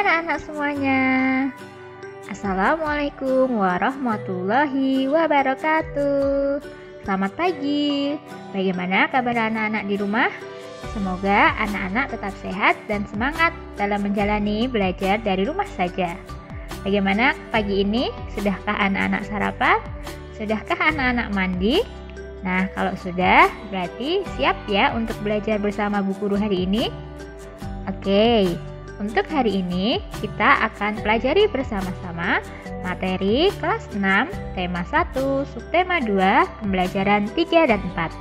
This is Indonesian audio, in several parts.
anak-anak semuanya. Assalamualaikum warahmatullahi wabarakatuh. Selamat pagi. Bagaimana kabar anak-anak di rumah? Semoga anak-anak tetap sehat dan semangat dalam menjalani belajar dari rumah saja. Bagaimana pagi ini? Sudahkah anak-anak sarapan? Sudahkah anak-anak mandi? Nah, kalau sudah, berarti siap ya untuk belajar bersama Bu Guru hari ini? Oke, untuk hari ini kita akan pelajari bersama-sama materi kelas 6, tema 1, subtema 2, pembelajaran 3 dan 4.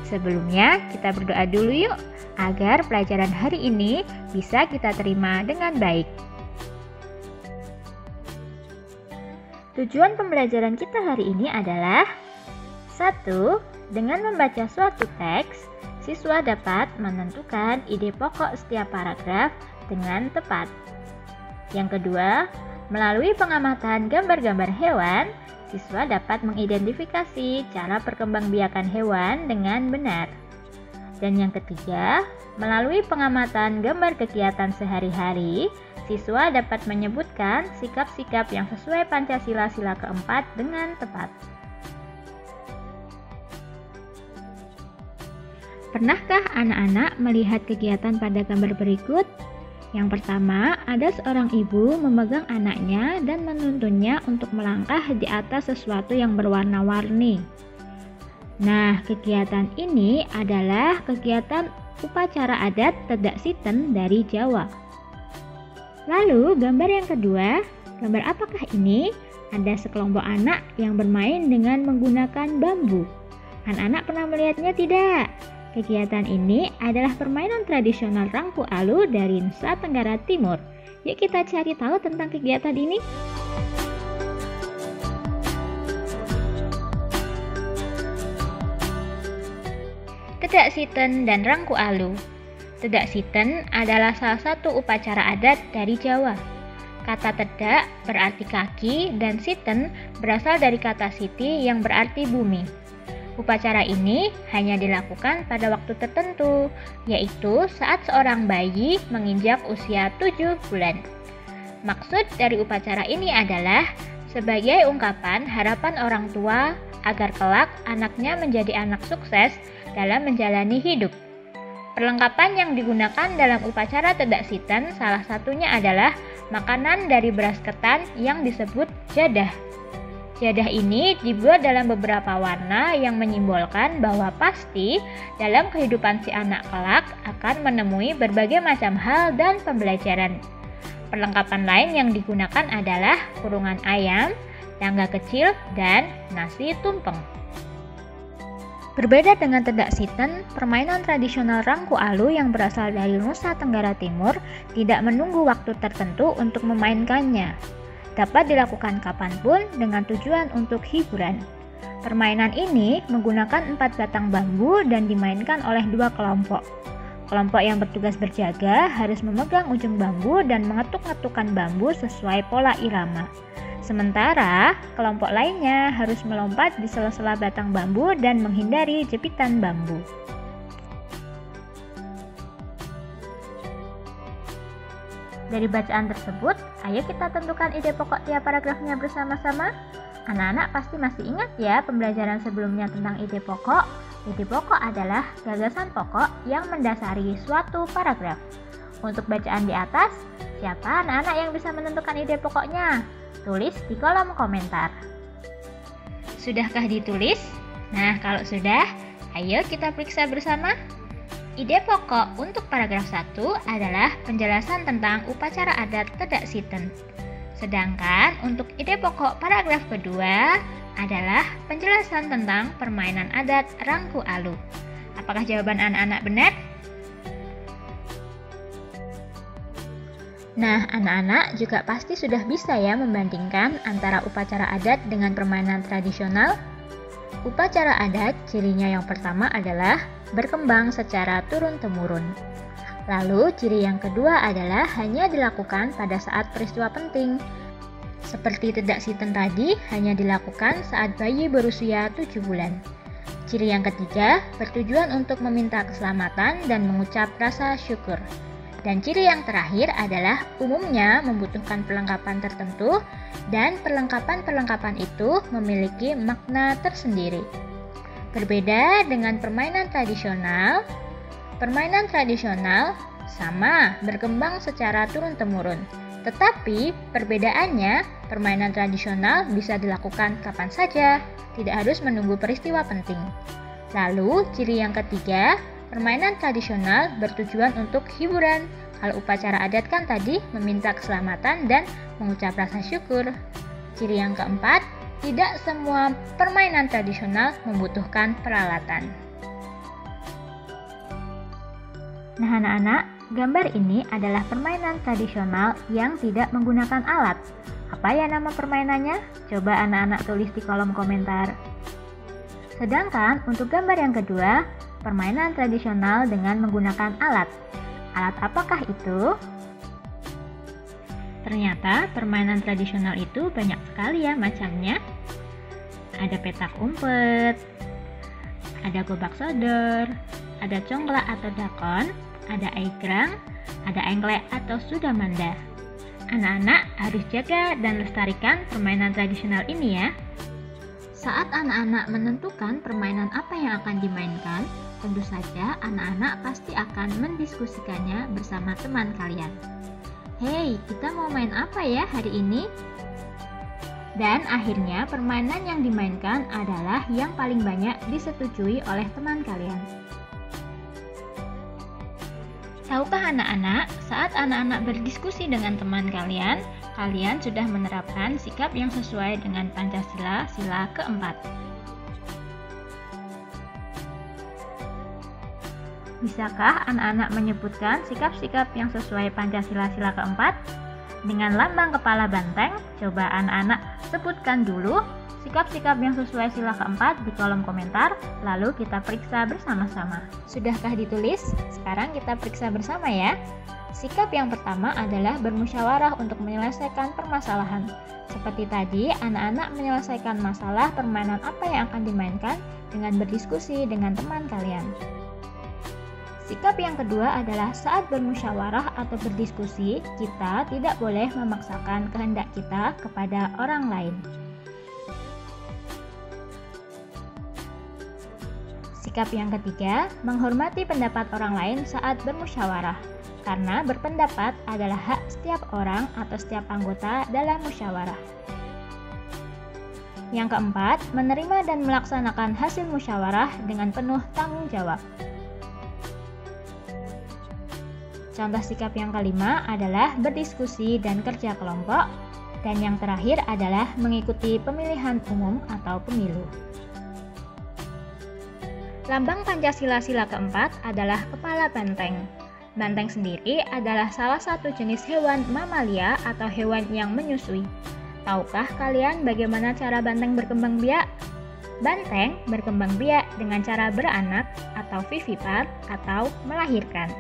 Sebelumnya kita berdoa dulu yuk, agar pelajaran hari ini bisa kita terima dengan baik. Tujuan pembelajaran kita hari ini adalah 1. Dengan membaca suatu teks, siswa dapat menentukan ide pokok setiap paragraf dengan tepat. Yang kedua, melalui pengamatan gambar-gambar hewan, siswa dapat mengidentifikasi cara perkembangbiakan hewan dengan benar. Dan yang ketiga, melalui pengamatan gambar kegiatan sehari-hari, siswa dapat menyebutkan sikap-sikap yang sesuai Pancasila sila keempat dengan tepat. Pernahkah anak-anak melihat kegiatan pada gambar berikut? Yang pertama, ada seorang ibu memegang anaknya dan menuntunnya untuk melangkah di atas sesuatu yang berwarna-warni. Nah, kegiatan ini adalah kegiatan upacara adat Tedak Siten dari Jawa. Lalu, gambar yang kedua, gambar apakah ini? Ada sekelompok anak yang bermain dengan menggunakan bambu. Anak-anak pernah melihatnya tidak? Kegiatan ini adalah permainan tradisional Rangku Alu dari Nusa Tenggara Timur. Yuk kita cari tahu tentang kegiatan ini. Tedak Siten dan Rangku Alu. Tedak Siten adalah salah satu upacara adat dari Jawa. Kata tedak berarti kaki dan siten berasal dari kata siti yang berarti bumi. Upacara ini hanya dilakukan pada waktu tertentu, yaitu saat seorang bayi menginjak usia 7 bulan. Maksud dari upacara ini adalah sebagai ungkapan harapan orang tua agar kelak anaknya menjadi anak sukses dalam menjalani hidup. Perlengkapan yang digunakan dalam upacara Tedak Siten salah satunya adalah makanan dari beras ketan yang disebut jadah. Jadah ini dibuat dalam beberapa warna yang menyimbolkan bahwa pasti dalam kehidupan si anak kelak akan menemui berbagai macam hal dan pembelajaran. Perlengkapan lain yang digunakan adalah kurungan ayam, tangga kecil, dan nasi tumpeng. Berbeda dengan Tedak Siten, permainan tradisional Rangku Alu yang berasal dari Nusa Tenggara Timur tidak menunggu waktu tertentu untuk memainkannya. Dapat dilakukan kapanpun dengan tujuan untuk hiburan. Permainan ini menggunakan 4 batang bambu dan dimainkan oleh 2 kelompok. Kelompok yang bertugas berjaga harus memegang ujung bambu dan mengetuk-ngetukkan bambu sesuai pola irama. Sementara kelompok lainnya harus melompat di sela-sela batang bambu dan menghindari jepitan bambu. Dari bacaan tersebut, ayo kita tentukan ide pokok tiap paragrafnya bersama-sama. Anak-anak pasti masih ingat ya pembelajaran sebelumnya tentang ide pokok. Ide pokok adalah gagasan pokok yang mendasari suatu paragraf. Untuk bacaan di atas, siapa anak-anak yang bisa menentukan ide pokoknya? Tulis di kolom komentar. Sudahkah ditulis? Nah, kalau sudah, ayo kita periksa bersama. Ide pokok untuk paragraf 1 adalah penjelasan tentang upacara adat Tedak Siten. Sedangkan untuk ide pokok paragraf kedua adalah penjelasan tentang permainan adat Rangku Alu. Apakah jawaban anak-anak benar? Nah, anak-anak juga pasti sudah bisa ya membandingkan antara upacara adat dengan permainan tradisional. Upacara adat cirinya yang pertama adalah berkembang secara turun-temurun. Lalu ciri yang kedua adalah hanya dilakukan pada saat peristiwa penting. Seperti Tedak Siten tadi hanya dilakukan saat bayi berusia 7 bulan. Ciri yang ketiga bertujuan untuk meminta keselamatan dan mengucap rasa syukur. Dan ciri yang terakhir adalah umumnya membutuhkan perlengkapan tertentu dan perlengkapan-perlengkapan itu memiliki makna tersendiri. Berbeda dengan permainan tradisional sama berkembang secara turun-temurun. Tetapi perbedaannya, permainan tradisional bisa dilakukan kapan saja, tidak harus menunggu peristiwa penting. Lalu, ciri yang ketiga, permainan tradisional bertujuan untuk hiburan. Kalau upacara adat kan tadi meminta keselamatan dan mengucap rasa syukur. Ciri yang keempat, tidak semua permainan tradisional membutuhkan peralatan. Nah anak-anak, gambar ini adalah permainan tradisional yang tidak menggunakan alat. Apa ya nama permainannya? Coba anak-anak tulis di kolom komentar. Sedangkan untuk gambar yang kedua, permainan tradisional dengan menggunakan alat. Alat apakah itu? Ternyata permainan tradisional itu banyak sekali ya macamnya. Ada petak umpet, ada gobak sodor, ada congklak atau dakon, ada egrang, ada engklek atau sudamanda. Anak-anak harus jaga dan lestarikan permainan tradisional ini ya. Saat anak-anak menentukan permainan apa yang akan dimainkan, tentu saja anak-anak pasti akan mendiskusikannya bersama teman kalian. Hei, kita mau main apa ya hari ini? Dan akhirnya permainan yang dimainkan adalah yang paling banyak disetujui oleh teman kalian. Tahukah anak-anak, saat anak-anak berdiskusi dengan teman kalian sudah menerapkan sikap yang sesuai dengan Pancasila, sila keempat. Bisakah anak-anak menyebutkan sikap-sikap yang sesuai Pancasila, sila keempat? Dengan lambang kepala banteng, coba anak-anak sebutkan dulu sikap-sikap yang sesuai sila keempat di kolom komentar, lalu kita periksa bersama-sama. Sudahkah ditulis? Sekarang kita periksa bersama ya. Sikap yang pertama adalah bermusyawarah untuk menyelesaikan permasalahan. Seperti tadi, anak-anak menyelesaikan masalah permainan apa yang akan dimainkan dengan berdiskusi dengan teman kalian. Sikap yang kedua adalah saat bermusyawarah atau berdiskusi, kita tidak boleh memaksakan kehendak kita kepada orang lain. Sikap yang ketiga, menghormati pendapat orang lain saat bermusyawarah. Karena berpendapat adalah hak setiap orang atau setiap anggota dalam musyawarah. Yang keempat, menerima dan melaksanakan hasil musyawarah dengan penuh tanggung jawab. Contoh sikap yang kelima adalah berdiskusi dan kerja kelompok. Dan yang terakhir adalah mengikuti pemilihan umum atau pemilu. Lambang Pancasila sila keempat adalah kepala banteng. Banteng sendiri adalah salah satu jenis hewan mamalia atau hewan yang menyusui. Tahukah kalian bagaimana cara banteng berkembang biak? Banteng berkembang biak dengan cara beranak atau vivipar atau melahirkan.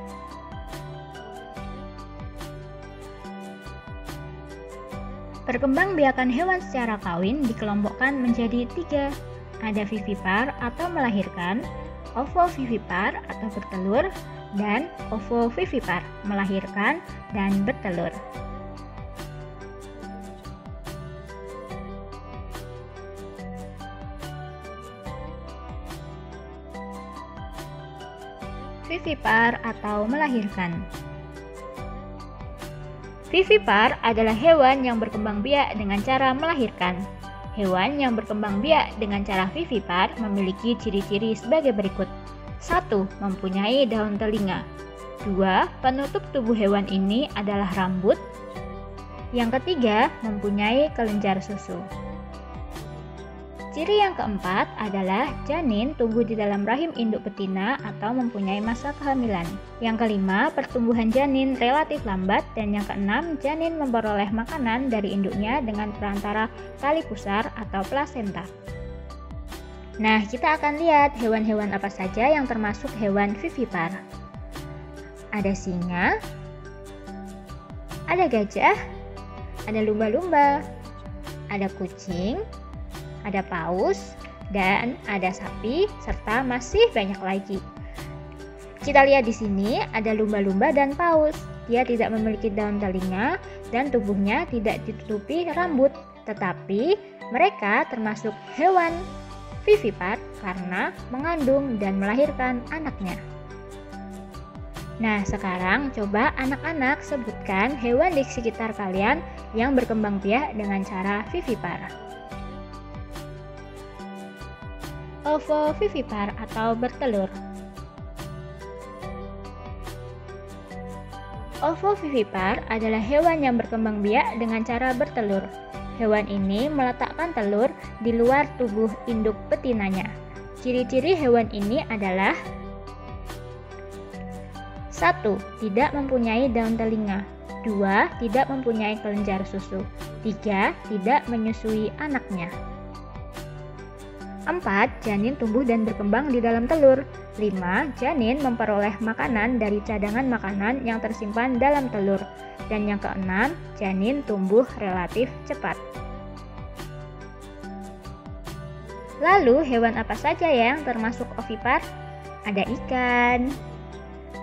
Perkembangbiakan hewan secara kawin dikelompokkan menjadi 3. Ada vivipar atau melahirkan, ovovivipar atau bertelur, dan ovovivipar, melahirkan dan bertelur. Vivipar atau melahirkan. Vivipar adalah hewan yang berkembang biak dengan cara melahirkan. Hewan yang berkembang biak dengan cara vivipar memiliki ciri-ciri sebagai berikut. 1. Mempunyai daun telinga. 2. Penutup tubuh hewan ini adalah rambut. Yang ketiga, mempunyai kelenjar susu. Ciri yang keempat adalah janin tumbuh di dalam rahim induk betina atau mempunyai masa kehamilan. Yang kelima, pertumbuhan janin relatif lambat. Dan yang keenam, janin memperoleh makanan dari induknya dengan perantara tali pusar atau plasenta. Nah, kita akan lihat hewan-hewan apa saja yang termasuk hewan vivipar. Ada singa, ada gajah, ada lumba-lumba, ada kucing, ada paus, dan ada sapi, serta masih banyak lagi. Kita lihat di sini ada lumba-lumba dan paus. Dia tidak memiliki daun telinga dan tubuhnya tidak ditutupi rambut, tetapi mereka termasuk hewan vivipar karena mengandung dan melahirkan anaknya. Nah, sekarang coba anak-anak sebutkan hewan di sekitar kalian yang berkembang biak dengan cara vivipar. Ovovivipar atau bertelur. Ovovivipar adalah hewan yang berkembang biak dengan cara bertelur. Hewan ini meletakkan telur di luar tubuh induk betinanya. Ciri-ciri hewan ini adalah 1. Tidak mempunyai daun telinga. 2. Tidak mempunyai kelenjar susu. 3. Tidak menyusui anaknya. 4. Janin tumbuh dan berkembang di dalam telur. 5. Janin memperoleh makanan dari cadangan makanan yang tersimpan dalam telur. Dan yang keenam, janin tumbuh relatif cepat. Lalu, hewan apa saja yang termasuk ovipar? Ada ikan,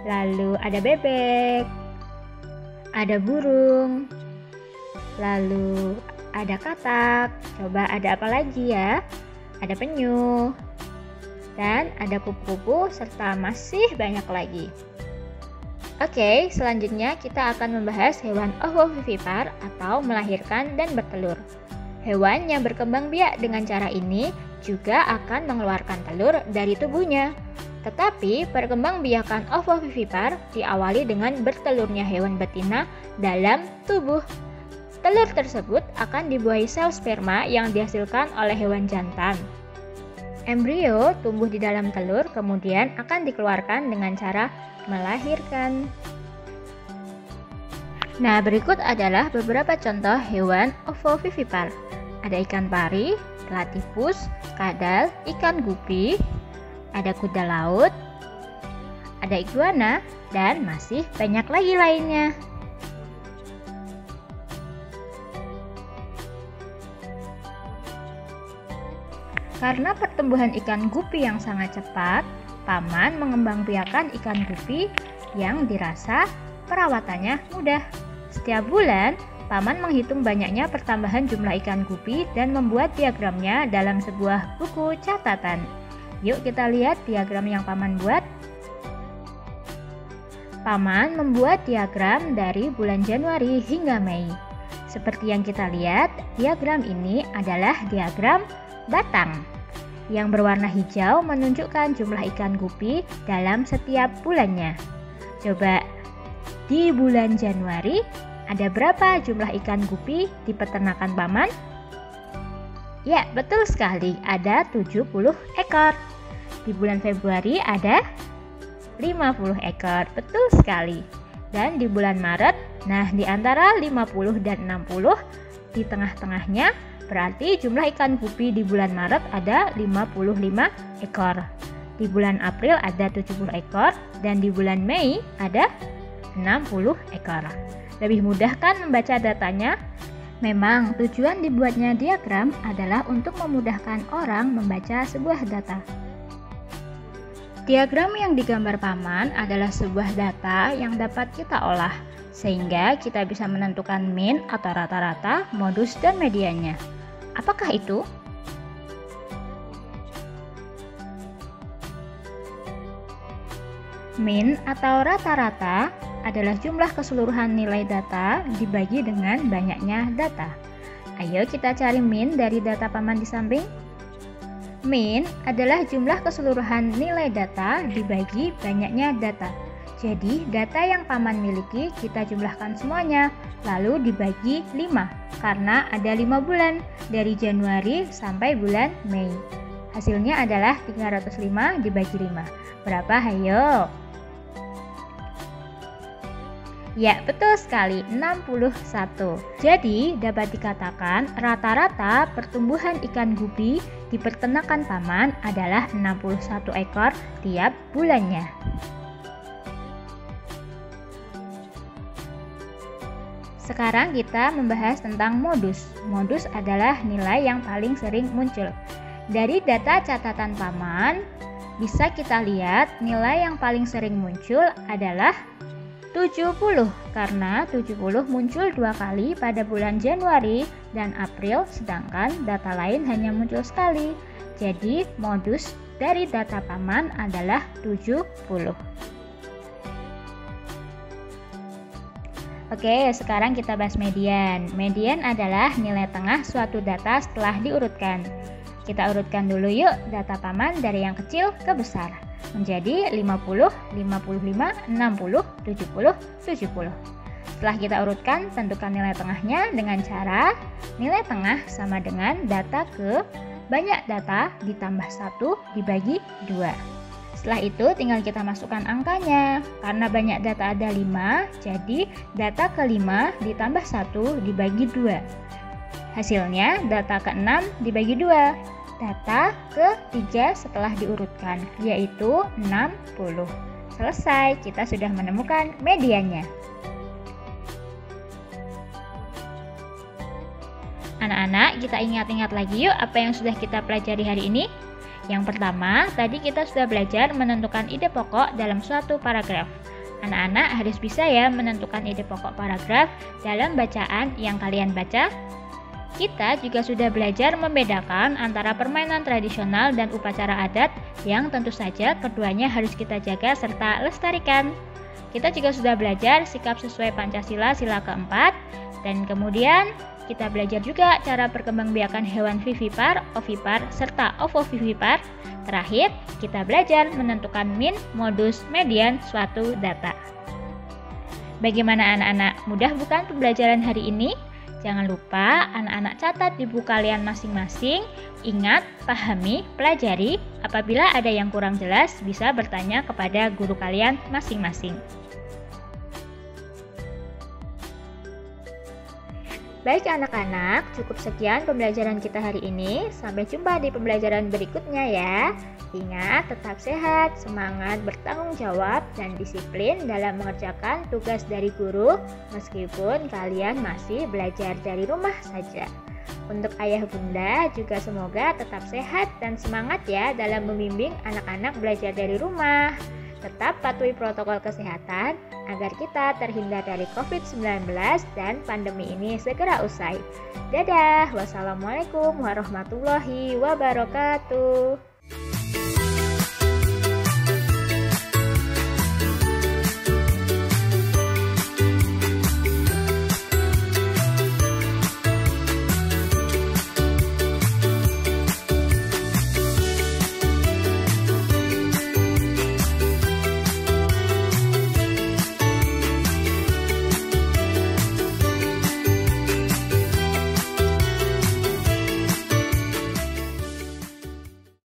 lalu ada bebek, ada burung, lalu ada katak. Coba ada apa lagi ya? Ada penyu, dan ada kupu-kupu, serta masih banyak lagi. Oke, selanjutnya kita akan membahas hewan ovovivipar atau melahirkan dan bertelur. Hewan yang berkembang biak dengan cara ini juga akan mengeluarkan telur dari tubuhnya. Tetapi perkembangbiakan ovovivipar diawali dengan bertelurnya hewan betina dalam tubuh. Telur tersebut akan dibuahi sel sperma yang dihasilkan oleh hewan jantan. Embrio tumbuh di dalam telur kemudian akan dikeluarkan dengan cara melahirkan. Nah, berikut adalah beberapa contoh hewan ovovivipar. Ada ikan pari, platypus, kadal, ikan gupi, ada kuda laut, ada iguana, dan masih banyak lagi lainnya. Karena pertumbuhan ikan gupi yang sangat cepat, paman mengembangbiakan ikan gupi yang dirasa perawatannya mudah. Setiap bulan, paman menghitung banyaknya pertambahan jumlah ikan gupi dan membuat diagramnya dalam sebuah buku catatan. Yuk kita lihat diagram yang paman buat. Paman membuat diagram dari bulan Januari hingga Mei. Seperti yang kita lihat, diagram ini adalah diagram batang. Yang berwarna hijau menunjukkan jumlah ikan gupi dalam setiap bulannya. Coba di bulan Januari ada berapa jumlah ikan gupi di peternakan paman? Ya, betul sekali, ada 70 ekor. Di bulan Februari ada 50 ekor, betul sekali. Dan di bulan Maret, nah di antara 50 dan 60, di tengah-tengahnya berarti jumlah ikan gupi di bulan Maret ada 55 ekor. Di bulan April ada 70 ekor dan di bulan Mei ada 60 ekor. Lebih mudah kan membaca datanya? Memang tujuan dibuatnya diagram adalah untuk memudahkan orang membaca sebuah data. Diagram yang digambar paman adalah sebuah data yang dapat kita olah, sehingga kita bisa menentukan mean atau rata-rata, modus, dan mediannya. Apakah itu? Mean atau rata-rata adalah jumlah keseluruhan nilai data dibagi dengan banyaknya data. Ayo kita cari mean dari data paman di samping. Mean adalah jumlah keseluruhan nilai data dibagi banyaknya data. Jadi, data yang paman miliki kita jumlahkan semuanya, lalu dibagi 5, karena ada 5 bulan, dari Januari sampai bulan Mei. Hasilnya adalah 305 dibagi 5. Berapa, hayo? Ya, betul sekali, 61. Jadi, dapat dikatakan rata-rata pertumbuhan ikan gupi di peternakan paman adalah 61 ekor tiap bulannya. Sekarang kita membahas tentang modus. Modus adalah nilai yang paling sering muncul. Dari data catatan paman, Bisa kita lihat nilai yang paling sering muncul adalah 70 karena 70 muncul 2 kali pada bulan Januari dan April, sedangkan data lain hanya muncul sekali. Jadi modus dari data Paman adalah 70. Oke, sekarang kita bahas median. Median adalah nilai tengah suatu data setelah diurutkan. Kita urutkan dulu yuk data Paman dari yang kecil ke besar. Menjadi 50, 55, 60, 70, 70. Setelah kita urutkan, tentukan nilai tengahnya dengan cara nilai tengah sama dengan data ke banyak data ditambah 1 dibagi 2. Setelah itu tinggal kita masukkan angkanya. Karena banyak data ada 5, jadi data ke-5 ditambah 1 dibagi 2. Hasilnya data ke-6 dibagi 2. Data ke-3 setelah diurutkan, yaitu 60. Selesai, kita sudah menemukan mediannya. Anak-anak, kita ingat-ingat lagi yuk apa yang sudah kita pelajari hari ini. Yang pertama, tadi kita sudah belajar menentukan ide pokok dalam suatu paragraf. Anak-anak harus bisa ya menentukan ide pokok paragraf dalam bacaan yang kalian baca. Kita juga sudah belajar membedakan antara permainan tradisional dan upacara adat yang tentu saja keduanya harus kita jaga serta lestarikan. Kita juga sudah belajar sikap sesuai Pancasila sila keempat, dan kemudian kita belajar juga cara perkembangbiakan hewan vivipar, ovipar, serta ovovivipar. Terakhir, kita belajar menentukan min, modus, median suatu data. Bagaimana anak-anak? Mudah bukan pembelajaran hari ini? Jangan lupa anak-anak catat di buku kalian masing-masing. Ingat, pahami, pelajari. Apabila ada yang kurang jelas, bisa bertanya kepada guru kalian masing-masing. Baik anak-anak, cukup sekian pembelajaran kita hari ini. Sampai jumpa di pembelajaran berikutnya ya. Ingat, tetap sehat, semangat, bertanggung jawab, dan disiplin dalam mengerjakan tugas dari guru meskipun kalian masih belajar dari rumah saja. Untuk ayah bunda juga semoga tetap sehat dan semangat ya dalam membimbing anak-anak belajar dari rumah. Tetap patuhi protokol kesehatan agar kita terhindar dari COVID-19 dan pandemi ini segera usai. Dadah, wassalamualaikum warahmatullahi wabarakatuh.